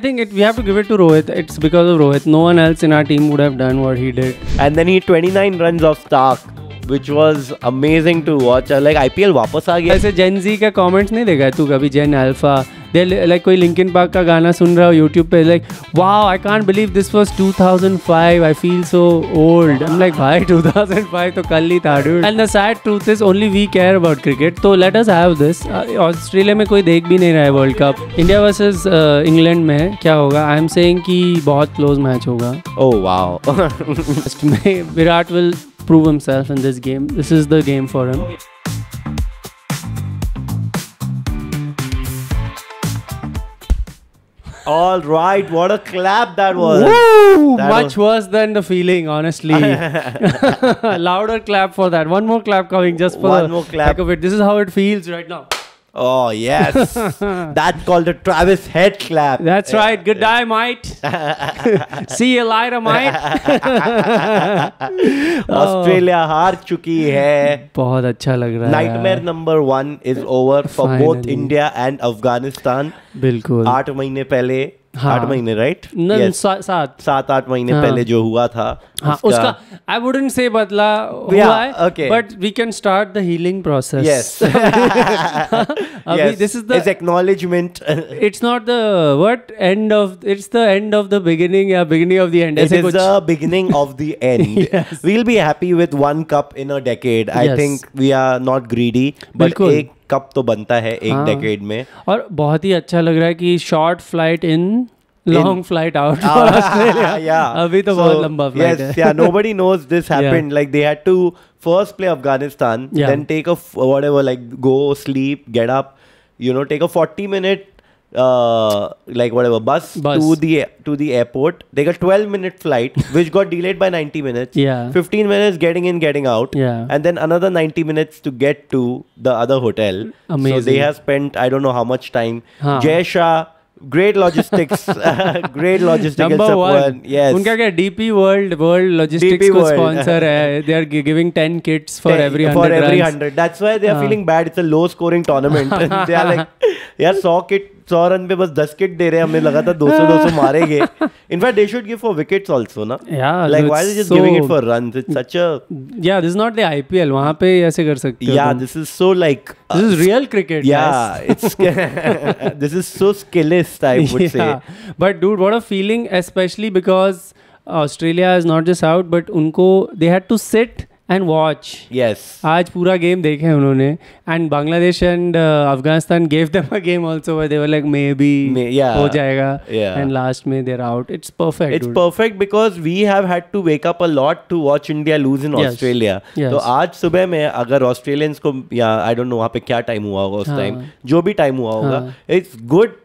we have to give it to Rohit. It's because of Rohit. No one else in our team would have done what he did. And then he 29 runs off Stark, which was amazing to watch. Like IPL वापस आ गया. ऐसे Gen Z का comments नहीं देखा तू कभी? Gen Alpha, they like कोई Linkin Park का गाना सुन रहा हो YouTube पे, like wow, I can't believe this was 2005. I feel so old. I'm like भाई 2005 तो कल ही था dude. And the sad truth is only we care about cricket. तो let us have this. Australia में कोई देख भी नहीं रहा है world cup. India versus England में क्या होगा? आई एम सेइंग कि बहुत क्लोज मैच होगा. Oh wow. Virat will prove himself in this game. This is the game for him. All right, what a clap that was. Woo! That Much worse than the feeling, honestly. Louder clap for that. One more clap coming just for One the more clap. heck of it. This is how it feels right now. Oh yes, that's called the Travis head clap. That's right. Good day, mate. See you later, mate. Australia हार चुकी है. बहुत अच्छा लग रहा है. Nightmare number 1 is over for both Finally. India and Afghanistan. बिल्कुल. 8 महीने पहले. हाँ. 8 महीने राइट? सात. 7-8 महीने हाँ. पहले जो हुआ था. हाँ, उसका I wouldn't say बदला हुआ है, okay. but we can start the healing process. Yes. अभी Yes. this is the It's acknowledgement. it's not the end of, it's the end of the beginning या beginning of the end. It ऐसे is कुछ. the beginning of the end. Yes. We'll be happy with 1 cup in a decade. I Yes. think we are not greedy. But बिल्कुल. एक cup तो बनता है एक हाँ. decade में. और बहुत ही अच्छा लग रहा है कि short flight in, long flight out for Australia. Yeah. अभी तो बहुत लंबा flight है. Yes, yeah. Nobody knows this happened. Like they had to first play Afghanistan, Yeah. then take a whatever, like go sleep, get up, take a 40-minute like whatever bus to the airport. Take a 12-minute flight, which got delayed by 90 minutes. Yeah. 15 minutes getting in, getting out. Yeah. And then another 90 minutes to get to the other hotel. Amazing. So they have spent I don't know how much time. हाँ. Jay Shah, great logistics, great logistical Number support. 1. Yes. उनका क्या DP World Logistics DP को World. sponsor है. They are giving 10 kits for every 100 for every runs. 100. That's why they are feeling bad. It's a low scoring tournament. They are like, यार 100 run पे बस 10 kit दे रहे हैं. हमें लगा था 200 मारेंगे. In fact, they should give for wickets also, na? Yeah. Like why are they just giving it for runs? It's such a Yeah, this is not the IPL. वहाँ पे ऐसे कर सकते हो. yeah. तुम. This is so like This is real cricket. yeah. It's this is so skillist, I would say. But dude, what a feeling, especially because Australia is not just out, but उनको they had to sit and watch. Yes. आज पूरा game देखे उन्होंने. And Bangladesh and Afghanistan gave them a game also where they were like maybe yeah. हो जाएगा. Yeah. And last में they're out. It's perfect. It's dude. perfect because we have had to wake up a lot to watch India lose in Yes. Australia. Yes. तो आज सुबह में अगर Australians को या आई डोंट नो वहाँ पे क्या टाइम हुआ होगा उस हाँ. टाइम, जो भी टाइम हुआ होगा, it's good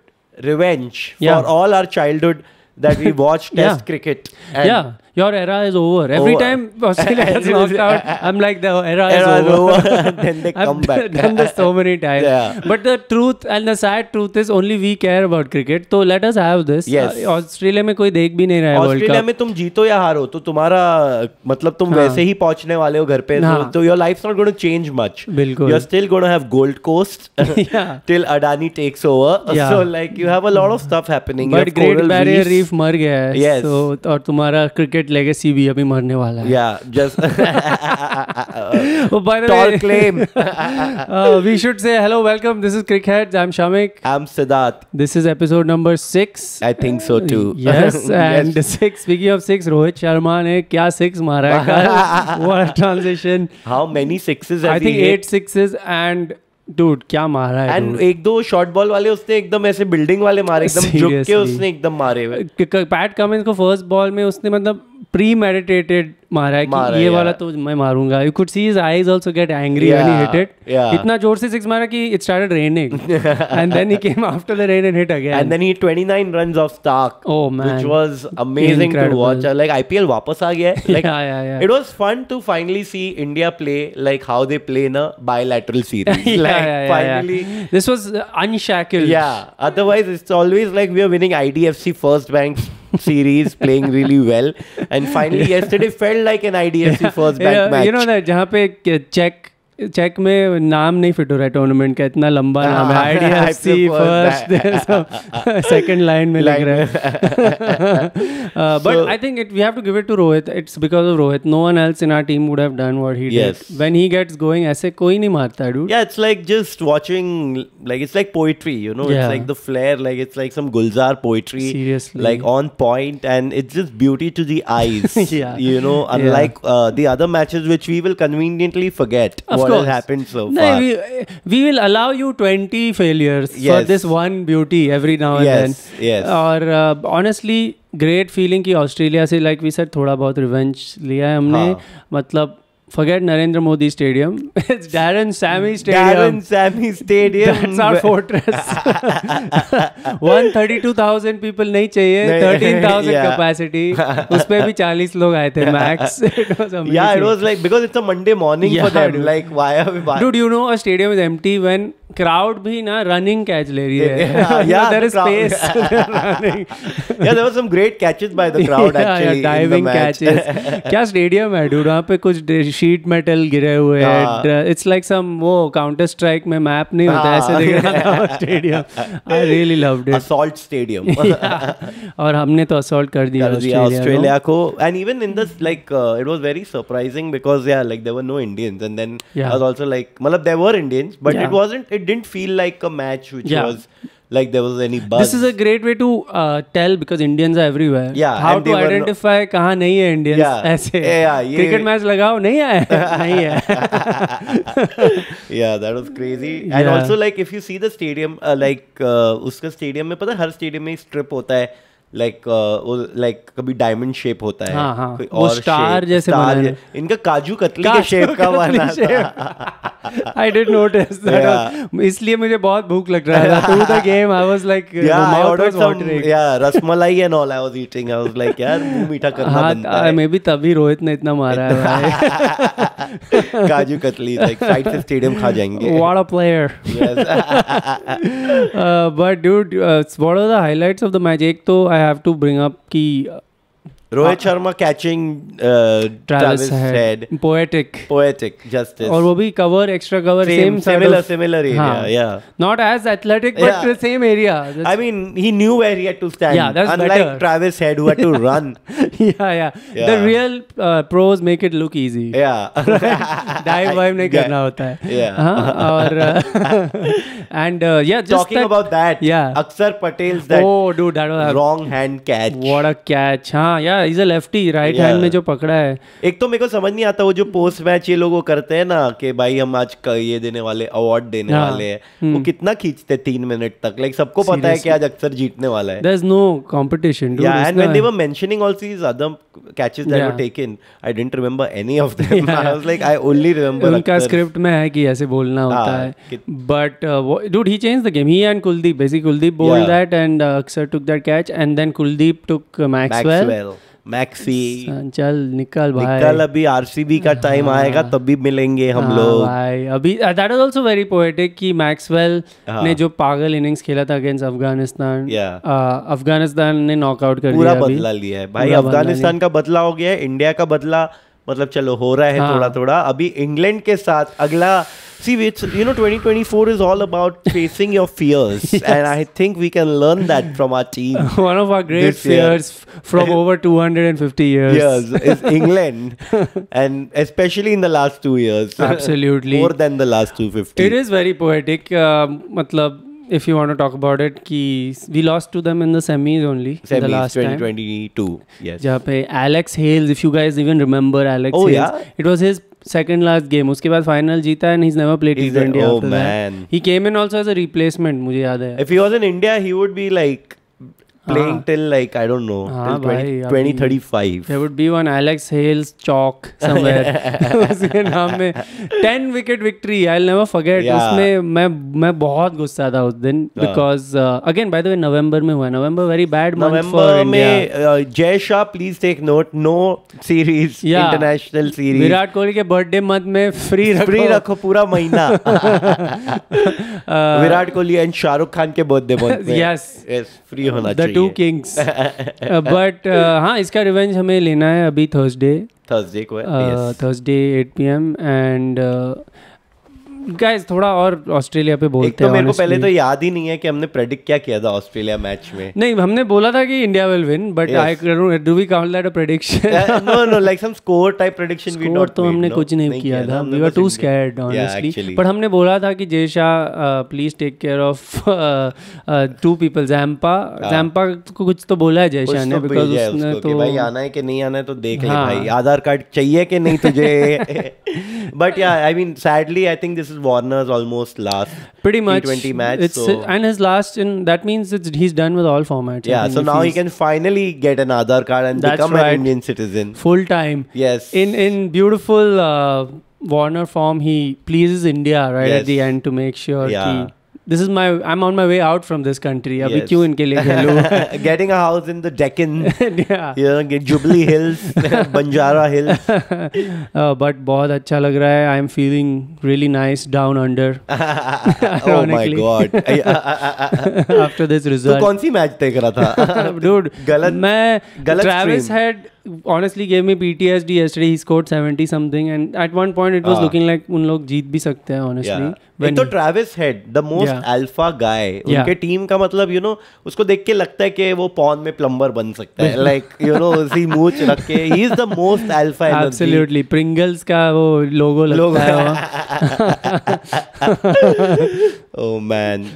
revenge Yeah. for all our childhood that we watched Yeah. Test cricket. And Yeah, your era is over. Every Over. time Australia gets knocked out, I'm like, the era is over. Then they come I've back. done this so many times. Yeah. But the truth and the sad truth is only we care about cricket. So let us have this. Yes. Australia में कोई देख भी नहीं रहा है world Australia cup. में तुम जीतो या हारो तो तुम्हारा मतलब तुम हाँ. वैसे ही पहुंचने वाले हो घर पे. हाँ. तो your life not going to change much. बिल्कुल. You are still going to have Gold Coast Yeah. till Adani takes over. Yeah. So like you have a lot of stuff happening. But Great Barrier Reef मर गया है. Yes. So और तुम्हारा cricket legacy भी अभी मरने वाला है. Yeah, just Oh, by the tall way, claim. we should say hello, welcome. This is Crickheads. I'm Shamik. I'm Siddharth. This is episode number 6. I think so too. Yes, and Yes. 6. Speaking of 6, Rohit Sharma ने क्या 6 मारा है कल. What a transition. How many sixes have I think he hit? 8 sixes and dude क्या मारा है. And एक दो शॉर्ट बॉल वाले उसने एकदम ऐसे बिल्डिंग वाले मारे, एकदम झुक के Seriously. उसने एकदम मारे हुए. पैट कमिंस को फर्स्ट बॉल में उसने मतलब प्री मेडिटेटेड मारा है मारा कि ये है, वाला yeah. तो मैं मारूंगा. You could see his eyes also get angry when he Yeah, hit it. yeah. इतना जोर से 6 मारा कि it started raining and then he came after the rain and hit again. And then he 29 runs off Stark. Oh, man. Which was amazing Incredible. to watch. Like IPL वापस आ गया है. Like yeah. it was fun to finally see India play like how they play in a bilateral series. Like finally. This was unshackled. Yeah. Otherwise, it's always like we are winning IDFC First Bank series, playing really well, and finally yesterday felt like an IDFC First Bank match. You know that जहाँ पे check check में नाम नहीं fit हो रहा है tournament का, इतना लंबा नाम है, IDFC फर्स्ट, सेकंड लाइन में लग रहा है. But I think we have to give it to Rohit. It's because of Rohit. No one else in our team would have done what he did. When he gets going, ऐसे कोई नहीं मारता है, dude. Yeah, it's like just watching, like it's like poetry, you know. It's like the flair, like it's like some Gulzar poetry. Seriously. Like on point, and it's just beauty to the eyes. You know, unlike the other matches which we will conveniently forget what has happened so far. We will allow you 20 failures for this one beauty every now and then. Yes. और honestly great feeling कि Australia से like we said थोड़ा बहुत revenge लिया है हमने. मतलब forget Narendra Modi Stadium. It's Darren Sammy Stadium. Darren Sammy Stadium. That's our fortress. 132,000 people नहीं चाहिए. 13,000 capacity. उसपे भी 40 लोग आए थे max. It was amazing. Yeah, it was like because it's a Monday morning for them. Dude. Like why are we? Dude, you know a stadium is empty when crowd भी ना running catch ले रही है. There is space. Running. Yeah, there were some great catches by the crowd actually. Diving catches. क्या stadium है dude? वहाँ पे कुछ शीट मेटल गिरे हुए हैं. इट्स लाइक सम वो काउंटर स्ट्राइक में मैप नहीं होता ऐसे दिख रहा था stadium. I really loved it. Assault stadium. और हमने तो असॉल्ट कर दिया ऑस्ट्रेलिया को. And even in this like it was very surprising because like there were no Indians and then I was also like मतलब there were Indians but it didn't feel like a match which was like there was any buzz. This is a great way to tell because Indians are everywhere. How to identify कहाँ नहीं है Indians. ऐसे cricket match लगाओ नहीं है. नहीं है. Yeah, that was crazy. And also like if you see the stadium like उसका stadium में पता है हर stadium में strip होता है like कभी डायमंड शेप होता है. हाँ. वो स्टार जैसे बना है. इनका काजू कतली के शेप का बना था. I did notice that. इसलिए मुझे बहुत भूख लग रहा था. Through the game I was like I ordered some rasmalai and all I was eating. I was like यार मुंह मीठा करना बनता है. मे बी तभी रोहित ने इतना मारा है. काजू कतली like साइड से स्टेडियम खा जाएंगे. What a player. But dude, what are the highlights of the match? एक तो I have to bring up कि Rohit Sharma catching Travis Head. Poetic justice. और वो भी cover, extra cover, similar area. Yeah. Not as athletic, but the same area. I mean, he knew where he had to stand. Yeah, that's unlike better. Travis Head who had to run. Yeah. The real pros make it look easy. Yeah. Dive नहीं करना होता है. Yeah. और and just talking about that. Yeah. Akshar Patel's that. Oh, dude, that was wrong hand catch. What a catch. हाँ, yeah. He's a lefty, right hand में जो पकड़ा है. एक तो मेरे को समझ नहीं आता वो जो पोस्ट मैच ये लोग करते हैं ना कि भाई हम आज ये देने वाले अवार्ड देने वाले हैं. वो कितना खींचते 3 मिनट तक. लाइक सबको पता है कि आज अक्सर जीतने वाला है. There's no competition. Dude, yeah, and when they were mentioning also these other catches that were taken, I didn't remember any of them. I was like, I only remember. उनका स्क्रिप्ट में है कि ऐसे बोलना होता है. But dude, he changed the game. He and Kuldeep, basically Kuldeep bowled that and Akshar took that catch and then Kuldeep took Maxwell. Maxi चल निकल भाई. निकल अभी आरसीबी का टाइम आएगा तभी मिलेंगे हम लोग भाई. अभी that was also very poetic कि मैक्सवेल ने जो पागल इनिंग्स खेला था अगेंस्ट अफगानिस्तान. अफगानिस्तान ने नॉकआउट कर पूरा बदला लिया है भाई. अफगानिस्तान का बदला हो गया है. इंडिया का बदला मतलब चलो हो रहा है थोड़ा थोड़ा. अभी इंग्लैंड के साथ अगला see it's 2024 is all about facing your fears. And I think we can learn that from our team. One of our great fears from over 250 years is England. And especially in the last 2 years. Absolutely. More than the last 250. It is very poetic. Matlab, if you want to talk about it, we lost to them in the semis only. Semis, the last 2022. Yes. जहाँ पे Alex Hales, if you guys even remember Alex Hales. Yeah? It was his second last game. उसके बाद final जीता and he's never played T20 after that. He came in also as a replacement. मुझे याद है. If he was in India, he would be like playing till like I don't know till 2035. There would be one Alex Hales chalk somewhere. उसके नाम में 10 wicket victory. I'll never forget. उसमें मैं बहुत गुस्सा था उस दिन because again by the way November में हुआ. November very bad month for India. में Jay Shah please take note no series international series. Virat Kohli के birthday month में free रखो पूरा महीना. विराट कोहली एंड शाहरुख खान के birthday month में. Yes. फ्री होना चाहिए. To Kings. बट हाँ इसका रिवेंज हमें लेना है अभी थर्सडे को. थर्सडे 8 PM एंड गाइस थोड़ा और ऑस्ट्रेलिया पे बोलते हैं। एक तो मेरे को honestly. पहले तो याद ही नहीं है कि हमने प्रेडिक्ट क्या किया था ऑस्ट्रेलिया मैच में। नहीं, हमने बोला था कि India will win, but I do we count that a prediction? No like some score type prediction we not. तो हमने कुछ नहीं किया था, we were too scared honestly. But हमने बोला था कि Jay Shah please take care of 2 people, Zampa को कुछ तो बोला है जय शाह ने, बिकॉज़ उसने तो भाई आना है कि नहीं आना है तो देख ले भाई, आधार कार्ड चाहिए कि नहीं तुझे। बट या I mean sadly I think this is Warners almost last pretty much T20 match, it's and his last in that means he's done with all formats. Yeah, so now he can finally get an Aadhaar card and become an Indian citizen full time. Yes, in beautiful Warner form, he pleases India right at the end to make sure this is I'm on my way out from this country. Abhi kyun inke liye खेलूं? Getting a house in the Deccan, get Jubilee Hills, Banjara Hills. But बहुत अच्छा लग रहा है. I'm feeling really nice down under. Oh my god! After this result. तो कौन सी match देख रहा था? Dude, गलत Travis had honestly gave me PTSD yesterday. He scored 70 something, and at one point it was looking like उन लोग जीत भी सकते हैं honestly. एक तो Travis Head the most alpha guy उनके टीम का, मतलब यू नो उसको देख के लगता है कि वो पॉन में प्लम्बर बन सकता है, लाइक यू नो उसी मूंछ रख के he is the most alpha energy. Absolutely, Pringles का वो लोगो लगता है। ओह मैन,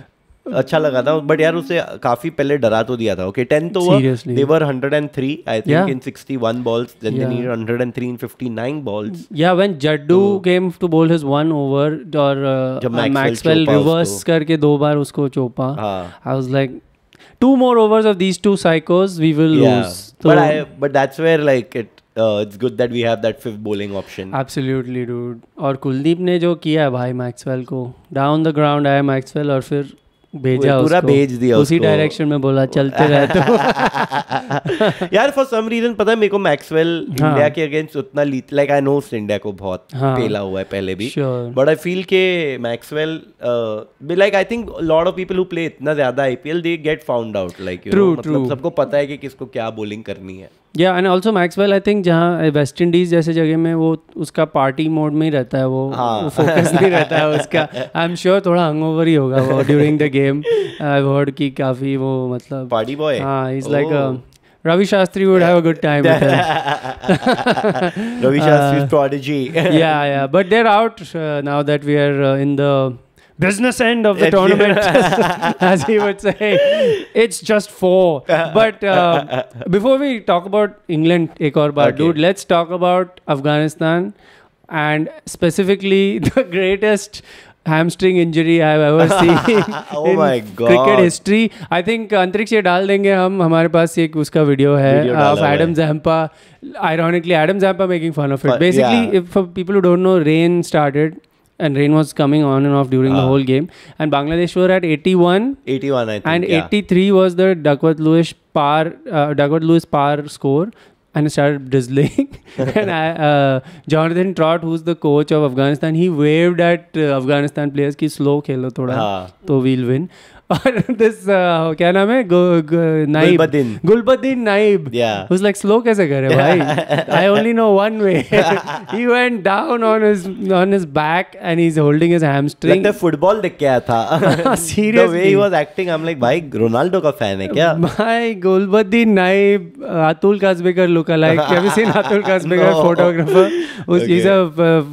अच्छा लगा था, बट यार उसे काफी पहले डरा तो दिया था। Okay 10th over they were 103 I think in 61 balls, then they needed 103 in 59 balls. Yeah, when Jaddu came to bowl his 1 over और Maxwell reverse करके 2 बार उसको चोपा, I was like 2 more overs of these 2 psychos we will lose. But that's where like it's good that we have that 5th bowling option. Absolutely dude. और कुलदीप ने जो किया भाई Maxwell को, down the ground आया Maxwell और फिर भेजा पूरा भेज दिया उसी डायरेक्शन में, बोला चलते रहे तो। यार फॉर सम रीजन पता है मेरे को मैक्सवेल इंडिया के अगेंस्ट उतना लाइक आई नो इंडिया को बहुत पेला हुआ है पहले भी, बट आई फील के Maxwell like I think lot of people who play इतना ज्यादा IPL they get found out, like you know मतलब सबको पता है कि किसको क्या बॉलिंग करनी है। या and also Maxwell I think जहाँ वेस्ट इंडीज जैसे जगह में वो उसका पार्टी मोड में ही रहता है, वो फोकस नहीं रहता है उसका। आई एम श्योर थोड़ा हंगओवर ही होगा वो during the game. I heard कि काफी वो मतलब पार्टी बॉय, हाँ he is like Ravi Shastri would have a good time with him. Ravi Shastri's prodigy. Yeah, but they're out now that we are in the business end of the tournament, as he would say. It's just 4. But before we talk about England, ek aur baar, dude, let's talk about Afghanistan and specifically the greatest hamstring injury I have ever seen in cricket history. I think अंतरिक्ष ये डाल देंगे हम, हमारे पास एक उसका video है of Adam Zampa. Ironically, Adam Zampa making fun of it. Basically, if for people who don't know, rain started. And rain was coming on and off during the whole game. And Bangladesh were at 81 I think. And 83 was the Duckworth Lewis par score. And it started drizzling. And Jonathan Trott, who's the coach of Afghanistan, he waved at Afghanistan players कि slow खेलो थोड़ा, तो we'll win. और this क्या नाम है, गुलबद्दीन नाइब, who's like slow कैसे करे भाई? I only know one way. He went down on his back and he's holding his hamstring. लगता है फुटबॉल देख के आया था। Seriously. The way he was acting, I'm like भाई रोनाल्डो का फैन है क्या? भाई Gulbadin Naib, Atul Kasbekar lookalike. Have you seen Atul Kasbekar photographer? He's a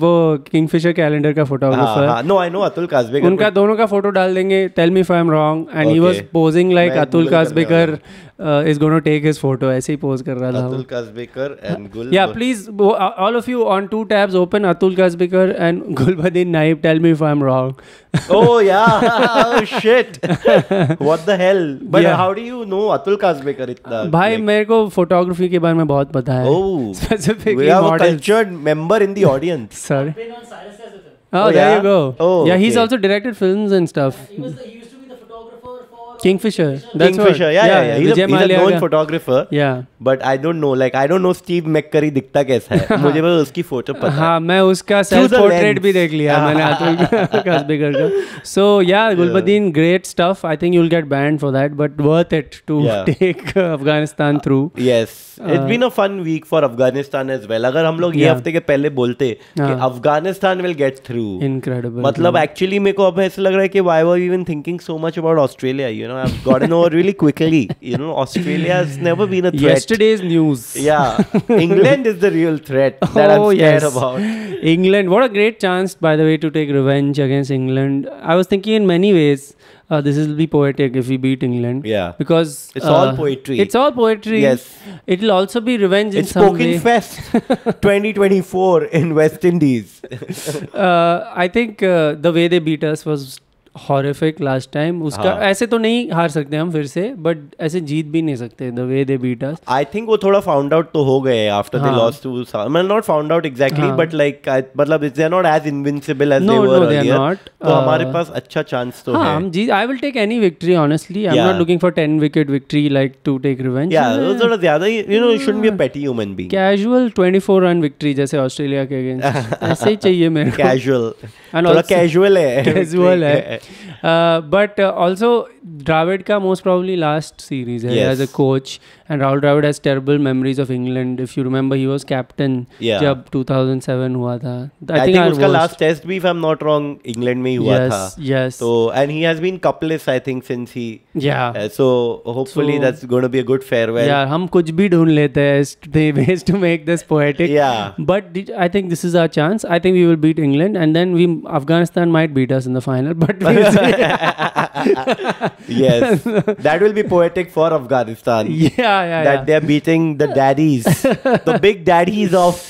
वो किंगफिशर कैलेंडर का photographer. No, I know Atul Kasbekar. उनका दोनों का फोटो डाल देंगे, tell me if I'm wrong. And he was posing like Atul Kazbekar is going to take his photo. ऐसे ही pose कर रहा था Atul Kazbekar and Gul. Yeah, please all of you on 2 tabs open Atul Kazbekar and Gulbadin Naib. Tell me if I'm wrong. Oh yeah, oh shit. What the hell? But how do you know Atul Kazbekar इतना? भाई मेरे को photography के बारे में बहुत पता है। Oh, specifically we have a cultured member in the audience. Sorry. Oh, there you go. Oh, yeah, he's also directed films and stuff. He used to be the photographer for Kingfisher. That's Kingfisher, what. yeah. He's a Malia known का. photographer. Yeah. But I don't know, like I don't know Steve McCurry दिखता कैसा है. मुझे बस उसकी photo पता है. हाँ, मैं उसका सेल्फ पोर्ट्रेट भी देख लिया मैंने अतुल कसबेकर का. So yeah, Gulbuddin, great stuff. I think you'll get banned for that, but worth it to take Afghanistan through. Yes, it's been a fun week for Afghanistan as well. अगर हम लोग ये हफ्ते के पहले बोलते कि Afghanistan will get through. Incredible. मतलब actually मेरे को अब ऐसा लग रहा है कि why were you even thinking so much about Australia? You know, I've gotten over really quickly. You know, Australia has never been a threat. Yesterday's news. Yeah, England is the real threat that I'm scared about. England, what a great chance, by the way, to take revenge against England. I was thinking in many ways, this will be poetic if we beat England. Yeah. Because it's all poetry. It's all poetry. Yes. It'll also be revenge in some way. It's Spoken Fest 2024 in West Indies. I think the way they beat us was horrific last time. उसका ऐसे तो नहीं हार सकते हम फिर से, but ऐसे जीत भी नहीं सकते the way they beat us. I think वो थोड़ा found out तो हो गए after they lost to well, not found out exactly, but like मतलब they are not as invincible as they were earlier. They are not. तो हमारे पास अच्छा chance तो है. हम जीत. I will take any victory honestly. I'm not looking for 10 wicket victory like to take revenge. Yeah, थोड़ा ज़्यादा ही, you know, you shouldn't be a petty human being. Casual 24 run victory जैसे Australia के against. ऐसे ही चाहिए मेरे को. Casual. थोड़ा casual है. Casual है. But also Dravid का most probably last series है as a coach, and Rahul Dravid has terrible memories of England. If you remember, he was captain जब 2007 हुआ था. I think उसका last test भी, if I'm not wrong, England में ही हुआ था. Yes. So and he has been cupless I think since he. Yeah. So hopefully that's going to be a good farewell. Yeah, हम कुछ भी ढूंढ लेते हैं ways to make this poetic. Yeah. But I think this is our chance. I think we will beat England, and then Afghanistan might beat us in the final. But we'll see. Yes, that will be poetic for Afghanistan. That they're beating the daddies, the big daddies of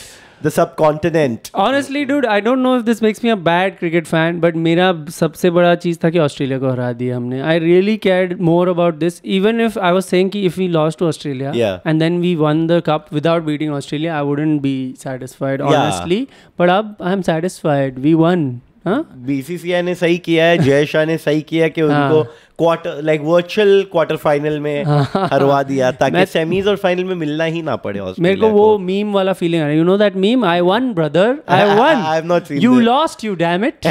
the subcontinent. Honestly, dude, I don't know if this makes me a bad cricket fan, but मेरा सबसे बड़ा चीज़ था कि Australia को हरा दिया हमने. I really cared more about this, even if I was saying कि if we lost to Australia and then we won the cup without beating Australia, I wouldn't be satisfied honestly. But अब I'm satisfied. We won. BCCI ने सही किया है, जय शाह ने सही किया कि उनको quarter like virtual quarter final में हरवा दिया ताकि सेमीज और फाइनल में मिलना ही ना पड़े ऑस्ट्रेलिया. मेरे को वो मीम वाला फीलिंग आ रहा है. You know that meme, I won brother, I won, I have not seen, you lost, you damn it,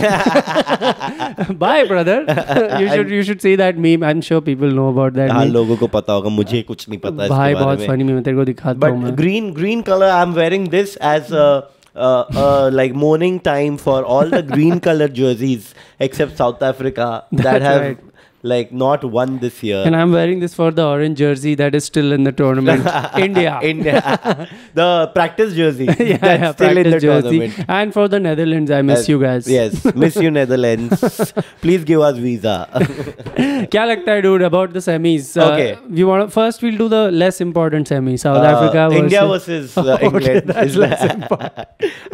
bye brother. you should see that meme. I'm sure people know about that. हाँ, लोगों को पता होगा, मुझे कुछ नहीं पता इसके बारे में. भाई बहुत फनी मीम, तेरे को दिखाता हूँ मैं. green color, I'm wearing this as like mourning time for all the green colored jerseys except South Africa that have like not won this year. And I'm wearing this for the orange jersey that is still in the tournament. India. The practice jersey that's still in the tournament. And for the Netherlands, I miss you guys. Yes, miss you Netherlands. Please give us visa. क्या लगता है dude about the semis? Okay. We want first we'll do the less important semis. South Africa versus India versus England. That's less important.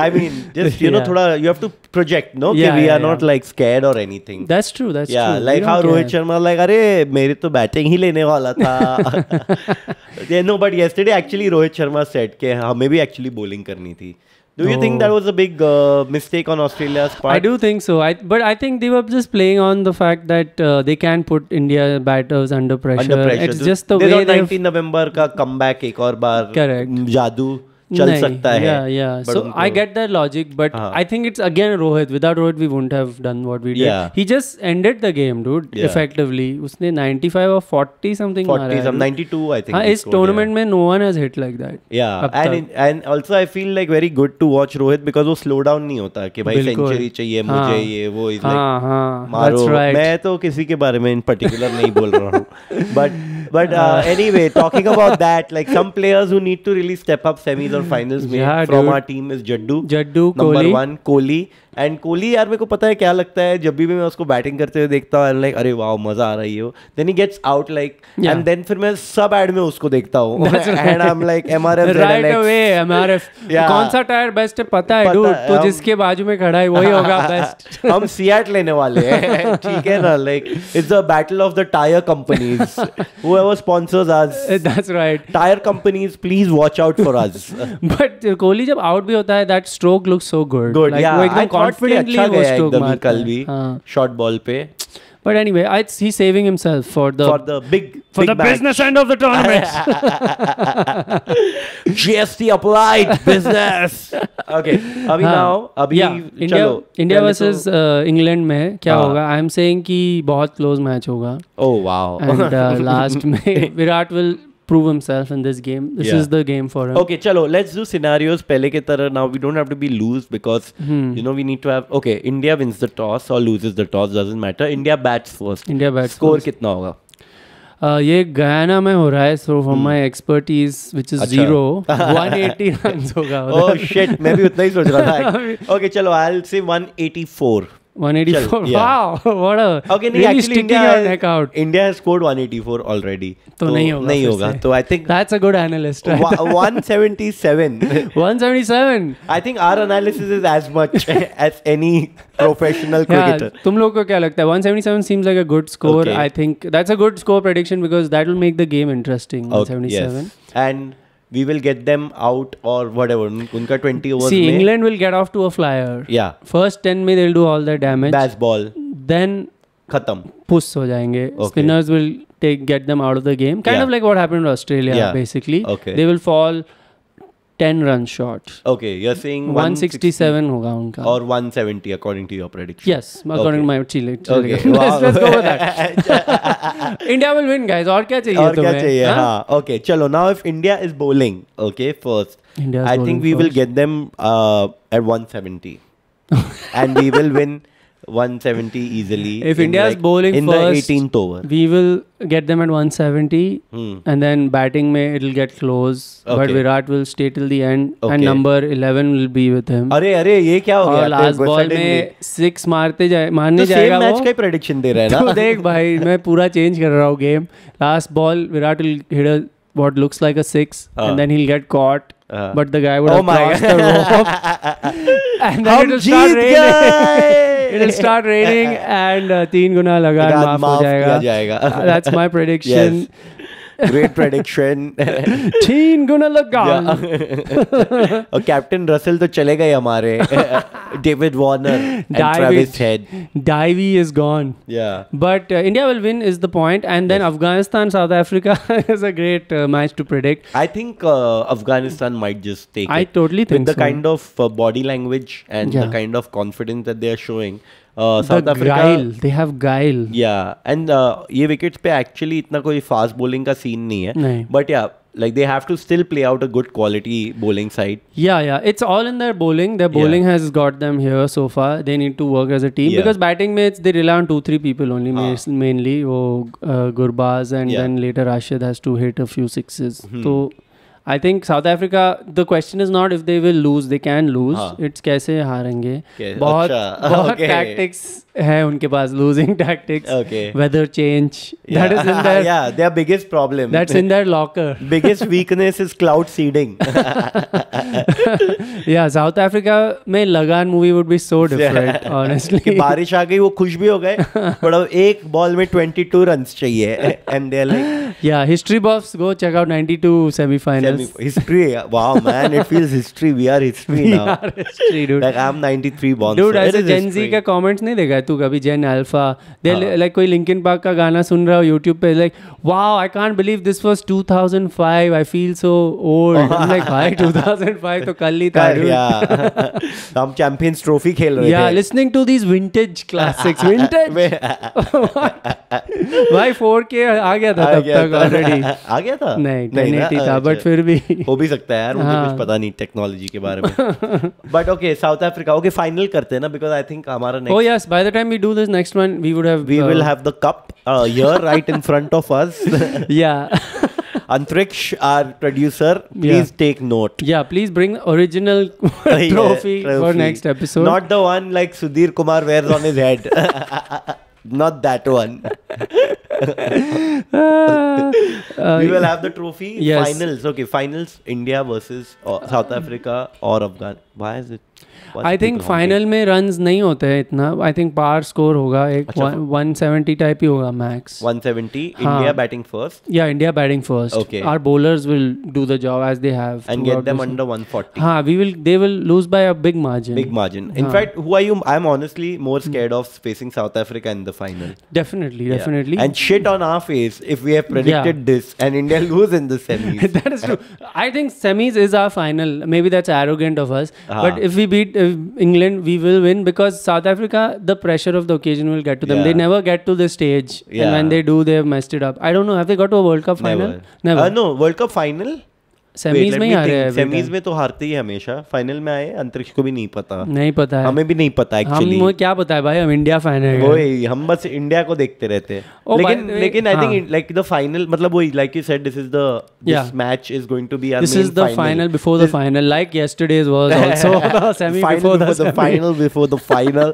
I mean, just you know, thoda you have to project, no? We are not like scared or anything. That's true. That's true. Yeah, like how Rohit Sharma like, अरे मेरी तो batting ही लेने वाला था. No, but yesterday actually Rohit Sharma said कि हमें भी actually bowling करनी थी. Do you think that was a big mistake on Australia's part? I do think so. But I think they were just playing on the fact that they can put India batters under pressure. It's just the way they 19 November का comeback एक और बार. Correct. जादू चल सकता है. Yeah. So I get that logic, but I think it's again Rohit. Without Rohit, we wouldn't have done what we did. Yeah. He just ended the game, dude. Effectively, उसने 95 or 40 something मारा है. 92 I think. इस tournament में no one has hit like that. Yeah, and also I feel like very good to watch Rohit because वो slow down नहीं होता कि भाई century चाहिए मुझे ये वो is like मारो. मैं तो किसी के बारे में in particular नहीं बोल रहा हूँ. But anyway, talking about that, like some players who need to really step up semis or finals from our team is Jaddu, number 1, Kohli. And Kohli यार मेरे को पता है क्या लगता है जब भी मैं उसको बैटिंग करते हुए देखता हूँ लाइक अरे वाह मजा आ रही है. Then he gets out like and then फिर मैं सब एड में उसको देखता हूँ and I am like MRF right away. MRF कौन सा टायर बेस्ट है पता है डूड, तो जिसके बाजू में खड़ा है वही होगा बेस्ट. हम सियाट लेने वाले हैं, ठीक है ना. Like it's the battle of the tyre companies. whoever sponsors us, that's right, tyre companies please watch out for us. But Kohli जब आउट भी होता है that stroke looks so good. Like वो एकदम कॉन्फिडेंटली वो स्ट्रोक मारता है कल भी शॉर्ट बॉल पे. But anyway, he's saving himself for the big match. business end of the tournament. GST applied. Business. Okay. अभी India versus England में क्या होगा? I am saying कि बहुत close match होगा. Oh wow. And last में Virat will prove himself in this game. This is the game for him. Okay, chalo, let's do scenarios पहले के तरह. Now we don't have to be loose because we need to have. Okay, India wins the toss or loses the toss, doesn't matter. India bats first. Score कितना होगा? ये Guyana में हो रहा है. So from my expertise, which is 0, 180 runs होगा. Oh shit, मैं भी उतना ही सोच रहा था. Okay, चलो, I'll say 184. 184. Wow, what a really sticking your neck out. India has scored 184 already. तो नहीं होगा. तो I think that's a good analyst. 177. 177. I think our analysis is as much as any professional cricketer. तुम लोग को क्या लगता है? 177 seems like a good score. Okay. I think that's a good score prediction because that will make the game interesting. 177. Yes. And we will get them out or whatever. उनका 20 overs See, में. England will get off to a flyer. Yeah. First 10 में they'll do all their damage. Bats ball. Then खत्म. Push हो जाएंगे. Okay. Spinners will get them out of the game. Kind of like what happened to Australia, basically. Okay. They will fall 10 runs short. Okay, you're saying 167 होगा उनका. Or 170 according to your prediction. Yes, according to my Chile. Okay. Let's go with that. India will win, guys. और क्या चाहिए तुम्हें? और क्या चाहिए? हाँ. Okay, चलो. Now if India is bowling, okay, first, I think we will get them at 170, and we will win 170 easily. If India is bowling in first, the 18th over, we will get them at 170, and then batting में it'll get close. Okay. But Virat will stay till the end, and Okay. number 11 will be with him. अरे ये क्या हो गया? और last ball में 6 मारने जाएगा वो. मैच का प्रेडिक्शन दे रहा है ना? तो देख भाई, मैं पूरा चेंज कर रहा हूँ game. Last ball Virat will hit what looks like a 6, and then he'll get caught. But the guy would have crossed the rope, and then it'll start raining. It'll start raining, and 3 गुना लगान माफ हो जाएगा. That's my prediction. Yes. Great prediction. 3 गुना लगान. और captain Russell तो चले गए हमारे. David Warner and Travis Head. Divey is gone. Yeah. But India will win is the point, and then Afghanistan, South Africa is a great match to predict. I think Afghanistan might just take I it. totally think with the so. kind of body language and the kind of confidence that they are showing. South the Africa, guile, they have guile. Yeah, and ये wickets पे actually इतना कोई fast bowling का scene नहीं है. But yeah, like they have to still play out a good quality bowling side. Yeah, it's all in their bowling. Their bowling has got them here so far. They need to work as a team because batting mates they rely on 2-3 people only mainly. वो Gurbaz and then later Rashid has to hit a few sixes. So I think South Africa, the question is not if they will lose, they can lose. It's कैसे हारेंगे. बहुत tactics है उनके पास, losing tactics. Weather change. That is in their their biggest problem. That's in their locker. Biggest weakness is cloud seeding. Yeah, South Africa में लगान movie would be so different, honestly. कि बारिश आ गई वो खुश भी हो गए, but अब एक बॉल में 22 runs चाहिए, and they're like, yeah, history buffs go check out 92 semi-finals. History, wow man, it feels history. We are history now. We are history, dude. Like I'm 93 born. Dude, ऐसे Gen Z का comments नहीं देखा तू कभी? Gen Alpha, they like कोई Linkin Park का गाना सुन रहा हो YouTube पे, like wow, I can't believe this was 2005. I feel so old. I'm like भाई 2005 तो कल ही था dude. Yeah, हम Champions Trophy खेल रहे थे. Yeah, listening to these vintage classics. Vintage. भाई 4K आ गया था तब तक already. आ गया था? नहीं 1080 था, but फिर भी हो भी सकता है यार, मुझे कुछ पता नहीं टेक्नोलॉजी के बारे में. But okay, South Africa. Okay, final करते हैं ना, because I think हमारा next. Oh yes, by the time we do this next one, we will have the cup here right in front of us. Yeah. Antriksh, our producer, please take note. Yeah, please bring original trophy for next episode. Not the one like Sudhir Kumar wears on his head. Not that one. We will have the trophy. Yes. Finals. Okay, finals. India versus South Africa or Afghan. Why is it? I think final में runs नहीं होते हैं इतना. I think par score होगा एक 170 type ही होगा max. 170. India batting first. Yeah, India batting first. Okay. Our bowlers will do the job as they have. And get them under 140. They will lose by a big margin. Big margin. In fact, who are you? I'm honestly more scared of facing South Africa in the final. Definitely. And shit on our face if we have predicted this and India lose in the semis. That is true. I think semis is our final. Maybe that's arrogant of us. But if we beat England, we will win because South Africa, the pressure of the occasion will get to them. They never get to this stage. And when they do, they have messed it up. I don't know. Have they got to a World Cup final? Never. No, World Cup final? Semis में ही आ रहे हैं. Semis में तो हारते ही हमेशा. Final में आए. अंतरिक्ष को भी नहीं पता है. हमें भी नहीं पता एक्चुअली. हमें क्या पता है भाई, हम इंडिया फैन है. वही हम बस इंडिया को देखते रहते हैं. लेकिन I think like the final मतलब वही like you said this is the this match is going to be our this is the final before the final like yesterday's was also the semi before the final before the final.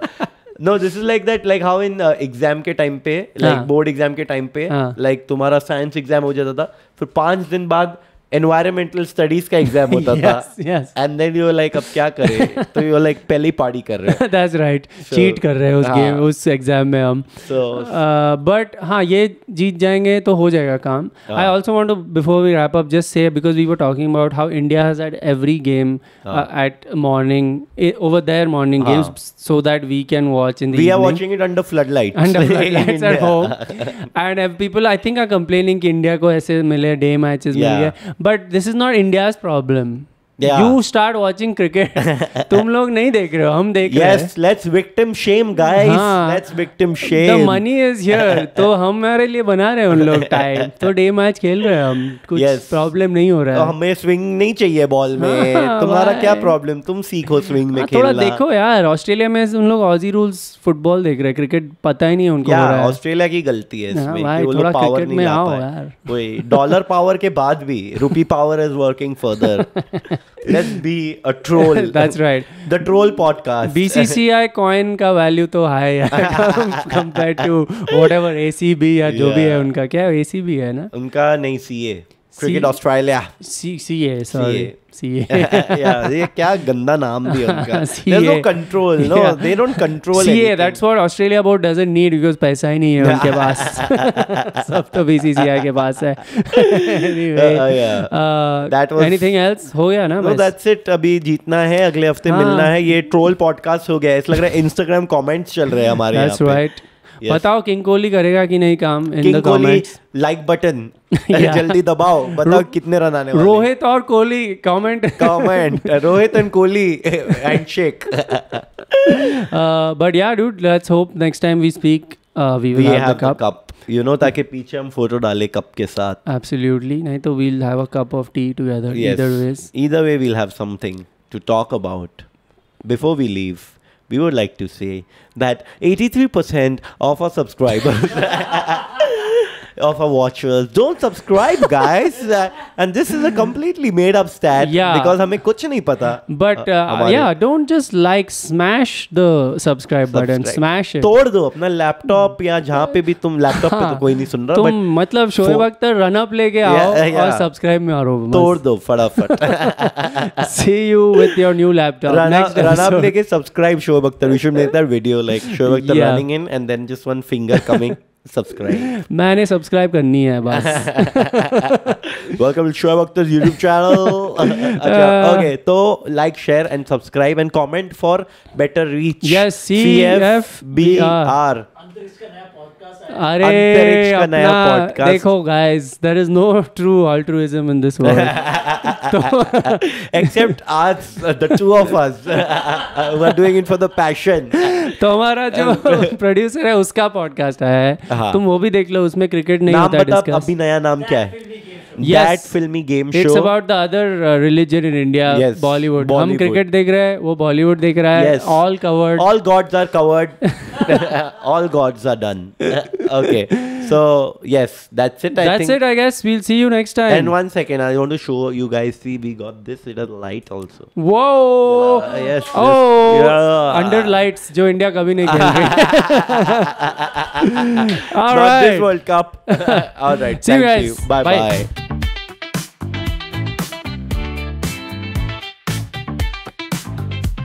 No, this is like that, like how in exam के time पे, like board exam के time पे, like तुम्हारा science exam हो जाता था, फिर 5 दिन बाद एनवायरमेंटल स्टडीज का एग्जाम होता था. एंड देन यू लाइक अब क्या करें, तो यू लाइक पहले ही पार्टी कर रहे हैं. That's right. चीट कर रहे हैं उस गेम उस एग्जाम में हम. बट हाँ, ये जीत जाएंगे तो हो जाएगा काम. I also want to before we wrap up just say because we were talking about how India has had every game at morning over there morning games so that we can watch in the evening. We are watching it under floodlights. Under floodlights at home. And people I think are complaining कि India को ऐसे मिले day matches मिल गए. But this is not India's problem. You start watching cricket. तुम लोग नहीं देख रहे हो, हम देख रहे हैं. Yes, let's victim shame guys. Let's victim shame. The money is here. तो हमारे लिए बना रहे हैं उन लोग टाइम. तो डे मैच खेल रहे हैं हम. कुछ प्रॉब्लम नहीं हो रहा है. हमें स्विंग नहीं चाहिए बॉल में. तुम्हारा क्या प्रॉब्लम? तुम सीखो स्विंग में खेलना. थोड़ा देखो यार, ऑस्ट्रेलिया में उन लोग ऑजी रूल्स फुटबॉल देख रहे हैं. क्रिकेट पता ही नहीं है उनको हो रहा है. ऑस्ट्रेलिया की गलती है इसमें कि वो लोग पावर नहीं ला पाए. वही डॉलर पावर के बाद भी rupee power is working further. Let's be a troll. That's right. The troll podcast. BCCI coin का वैल्यू तो हाई है compared to whatever ACB या जो भी है उनका. क्या ACB है ना उनका? नहीं CA. Cricket Australia. CA sorry. CA. ये क्या गंदा नाम भी उनका. There's no control. No, they don't control CA, anything. that's what Australia board doesn't need because पैसा ही नहीं है उनके पास. सब तो BCCI के पास है. Anyway, that was anything else? हो गया ना? No, that's it. अभी जीतना है, अगले हफ्ते मिलना है. ये troll podcast हो गया. ऐसा लग रहा है Instagram comments चल रहे हैं हमारे यहाँ पे. That's right. बताओ किंग कोहली करेगा कि नहीं काम in the comments. Like button जल्दी दबाओ. बताओ कितने रन आने वाले. रोहित और Kohli comment Rohit and Kohli handshake. But yeah dude, let's hope next time we speak we will have the cup. You know, ताकि पीछे हम फोटो डाले कप के साथ. एब्सोल्युटली. नहीं तो we will have a cup of tea together. Either way we'll have something to talk about. Before we leave, we would like to say that 83% of our subscribers of our watchers don't subscribe, guys. And this is a completely made up stat because हमें कुछ नहीं पता. But don't just smash the subscribe button. Smash it. तोड़ दो अपना laptop या जहाँ पे भी तुम लैपटॉप पे तो कोई नहीं सुन रहा. तुम मतलब शोएब अख्तर रन अप लेके आओ और सब्सक्राइब में मारो. तोड़ दो फटाफट. See you with your new laptop. Run up लेके subscribe Shoaib Akhtar. We should make that video like Shoaib Akhtar running in and then just one finger coming. Subscribe. मैंने सब्सक्राइब करनी है बस. Welcome to Shoaib Akhtar YouTube channel. Okay, तो like, share and subscribe and comment for better reach. Yes, CFBR. अरे अपना देखो guys, there is no true altruism in this world. Except us, the two of us, who are doing it for the passion. तो हमारा जो producer है उसका podcast है, तुम वो भी देख लो. उसमें क्रिकेट नहीं होता डिस्कस. अभी नया नाम क्या है? That filmy game show. It's about the other religion in India. Yes, Bollywood. हम क्रिकेट देख रहे हैं, वो बॉलीवुड देख रहा है. Yes. All covered. All gods are covered. All gods are done. Okay. So yes, that's it. That's it. I guess we'll see you next time. And one second, I want to show you guys. See, we got this. It has light also. Whoa. Yes. Oh. Yeah. Under lights, जो India कभी नहीं खेल रही. All right. Not this World Cup. All right. See you guys. Bye bye.